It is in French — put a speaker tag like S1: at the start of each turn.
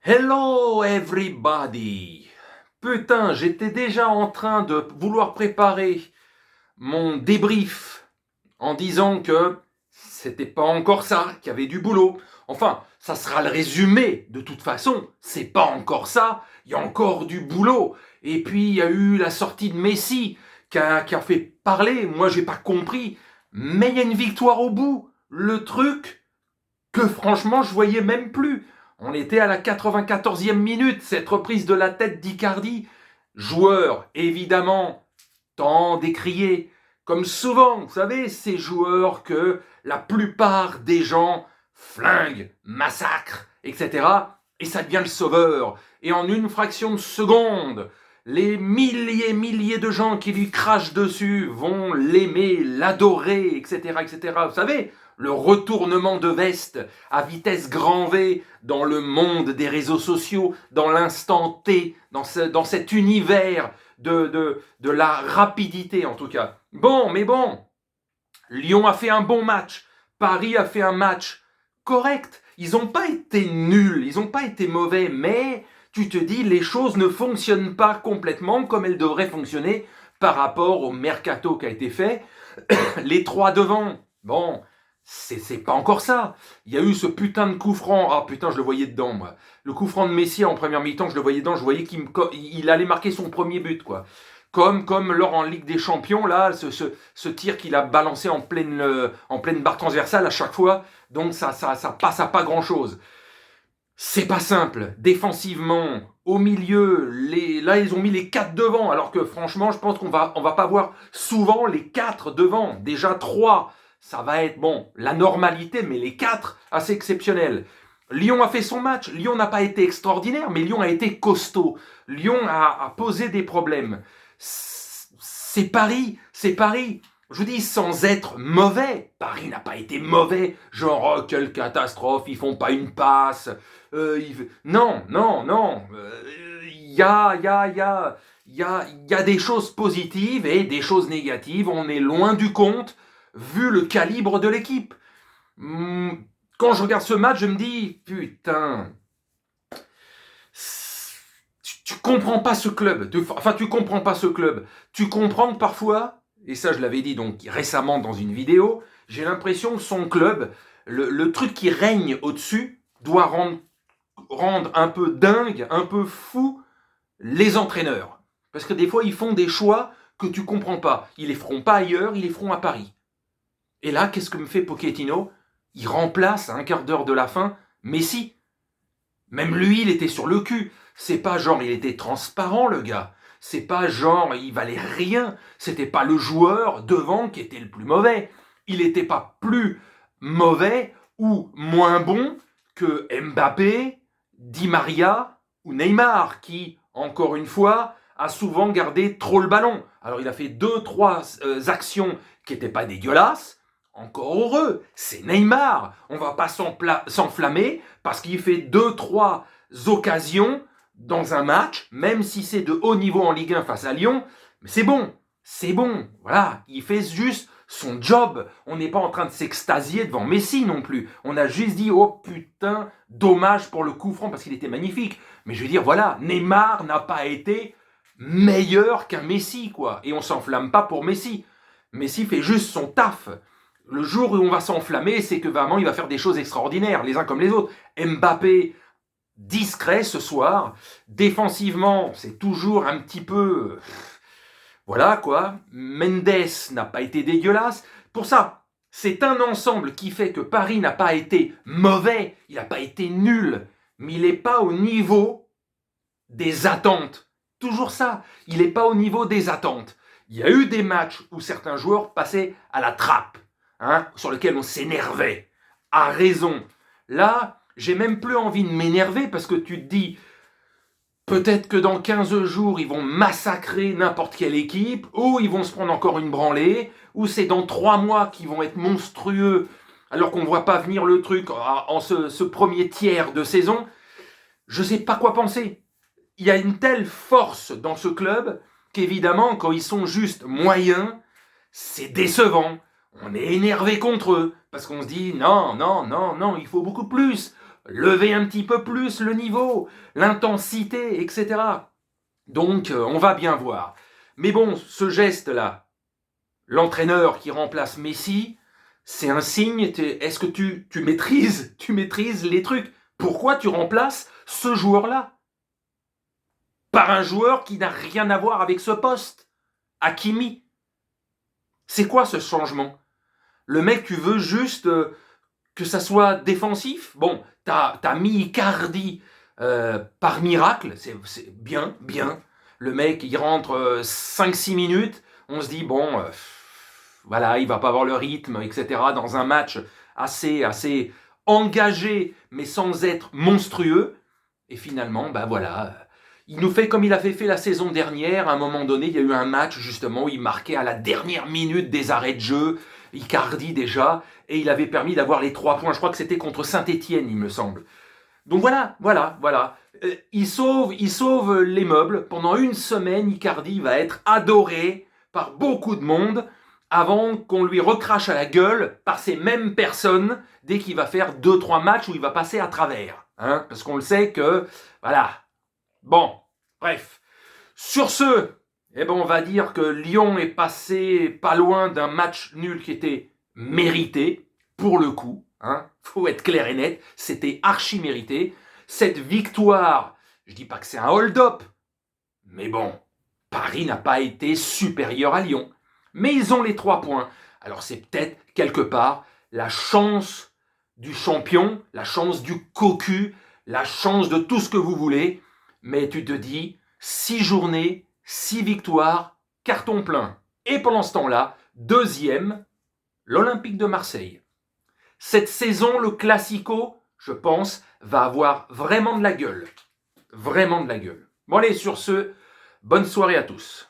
S1: Hello everybody! Putain, j'étais déjà en train de vouloir préparer mon débrief en disant que c'était pas encore ça, qu'il y avait du boulot. Enfin, ça sera le résumé de toute façon. C'est pas encore ça, il y a encore du boulot. Et puis il y a eu la sortie de Messi qui a fait parler. Moi, j'ai pas compris, mais il y a une victoire au bout. Le truc que franchement je voyais même plus. On était à la 94e minute, cette reprise de la tête d'Icardi. Joueur, évidemment, tant décrié. Comme souvent, vous savez, ces joueurs que la plupart des gens flinguent, massacrent, etc. Et ça devient le sauveur. Et en une fraction de seconde, les milliers de gens qui lui crachent dessus vont l'aimer, l'adorer, etc., etc. Vous savez, le retournement de veste à vitesse grand V dans le monde des réseaux sociaux, dans l'instant T, dans cet univers de la rapidité en tout cas. Bon, Lyon a fait un bon match, Paris a fait un match correct. Ils n'ont pas été nuls, ils n'ont pas été mauvais, mais tu te dis les choses ne fonctionnent pas complètement comme elles devraient fonctionner par rapport au mercato qui a été fait. Les trois devant, bon, c'est pas encore ça. Il y a eu ce putain de coup franc. Ah putain, je le voyais dedans, moi. Le coup franc de Messi en première mi-temps, je le voyais dedans. Je voyais qu'il allait marquer son premier but, quoi. Comme lors en Ligue des Champions, là, ce tir qu'il a balancé en pleine barre transversale à chaque fois. Donc ça passe à pas grand-chose. C'est pas simple. Défensivement, au milieu, là, ils ont mis les 4 devant. Alors que franchement, je pense on va pas voir souvent les 4 devant. Déjà 3, ça va être, bon, la normalité, mais les 4, assez exceptionnel. Lyon a fait son match. Lyon n'a pas été extraordinaire, mais Lyon a été costaud. Lyon a posé des problèmes. C'est Paris, c'est Paris. Je vous dis, sans être mauvais, Paris n'a pas été mauvais, genre, oh, quelle catastrophe, ils font pas une passe. Non, il y a des choses positives et des choses négatives. On est loin du compte, vu le calibre de l'équipe. Quand je regarde ce match, je me dis, putain, tu comprends pas ce club. Enfin, tu comprends pas ce club. Tu comprends que parfois, et ça je l'avais dit donc récemment dans une vidéo, j'ai l'impression que son club, le truc qui règne au-dessus, doit rendre un peu dingue, un peu fou les entraîneurs. Parce que des fois, ils font des choix que tu comprends pas. Ils les feront pas ailleurs, ils les feront à Paris. Et là, qu'est-ce que me fait Pochettino? Il remplace à un quart d'heure de la fin Messi. Même lui, il était sur le cul. C'est pas genre il était transparent, le gars. C'est pas genre il valait rien. C'était pas le joueur devant qui était le plus mauvais. Il était pas plus mauvais ou moins bon que Mbappé, Di Maria ou Neymar, qui, encore une fois, a souvent gardé trop le ballon. Alors il a fait 2-3 actions qui n'étaient pas dégueulasses. Encore heureux, c'est Neymar. On va pas s'enflammer parce qu'il fait 2-3 occasions dans un match, même si c'est de haut niveau en Ligue 1 face à Lyon. Mais c'est bon. Voilà, il fait juste son job. On n'est pas en train de s'extasier devant Messi non plus. On a juste dit, oh putain, dommage pour le coup franc parce qu'il était magnifique. Mais je veux dire, voilà, Neymar n'a pas été meilleur qu'un Messi, quoi. Et on s'enflamme pas pour Messi. Messi fait juste son taf. Le jour où on va s'enflammer, c'est que vraiment il va faire des choses extraordinaires, les uns comme les autres. Mbappé, discret ce soir. Défensivement, c'est toujours un petit peu... Voilà quoi. Mendes n'a pas été dégueulasse. Pour ça, c'est un ensemble qui fait que Paris n'a pas été mauvais, il n'a pas été nul, mais il n'est pas au niveau des attentes. Toujours ça, il n'est pas au niveau des attentes. Il y a eu des matchs où certains joueurs passaient à la trappe, sur lesquels on s'énervait, à raison. Là, j'ai même plus envie de m'énerver parce que tu te dis, peut-être que dans 15 jours, ils vont massacrer n'importe quelle équipe, ou ils vont se prendre encore une branlée, ou c'est dans 3 mois qu'ils vont être monstrueux alors qu'on ne voit pas venir le truc en ce premier tiers de saison. Je ne sais pas quoi penser. Il y a une telle force dans ce club qu'évidemment, quand ils sont juste moyens, c'est décevant. On est énervé contre eux parce qu'on se dit non, il faut beaucoup plus. lever un petit peu plus le niveau, l'intensité, etc. Donc, on va bien voir. Mais bon, ce geste-là, l'entraîneur qui remplace Messi, c'est un signe. Est-ce que tu maîtrises les trucs? Pourquoi tu remplaces ce joueur-là par un joueur qui n'a rien à voir avec ce poste? Hakimi. C'est quoi ce changement? Le mec, tu veux juste que ça soit défensif? Bon, t'as mis Icardi par miracle, c'est bien. Le mec, il rentre 5-6 minutes, on se dit, bon, voilà, il va pas avoir le rythme, etc. Dans un match assez engagé, mais sans être monstrueux. Et finalement, bah voilà, il nous fait comme il avait fait la saison dernière. À un moment donné, il y a eu un match justement où il marquait à la dernière minute des arrêts de jeu, Icardi déjà, et il avait permis d'avoir les 3 points. Je crois que c'était contre Saint-Étienne, il me semble. Donc voilà. Il sauve les meubles. Pendant une semaine, Icardi va être adoré par beaucoup de monde avant qu'on lui recrache à la gueule par ces mêmes personnes dès qu'il va faire 2-3 matchs où il va passer à travers. Hein, parce qu'on le sait que, voilà. Bon, bref. Sur ce, on va dire que Lyon est passé pas loin d'un match nul qui était mérité, pour le coup. Hein, faut être clair et net, c'était archi mérité. Cette victoire, je dis pas que c'est un hold-up, mais bon, Paris n'a pas été supérieur à Lyon. Mais ils ont les 3 points. Alors c'est peut-être quelque part la chance du champion, la chance du cocu, la chance de tout ce que vous voulez. Mais tu te dis, 6 journées, 6 victoires, carton plein. Et pendant ce temps-là, deuxième, l'Olympique de Marseille. Cette saison, le Classico, je pense, va avoir vraiment de la gueule. Vraiment de la gueule. Bon allez, sur ce, bonne soirée à tous.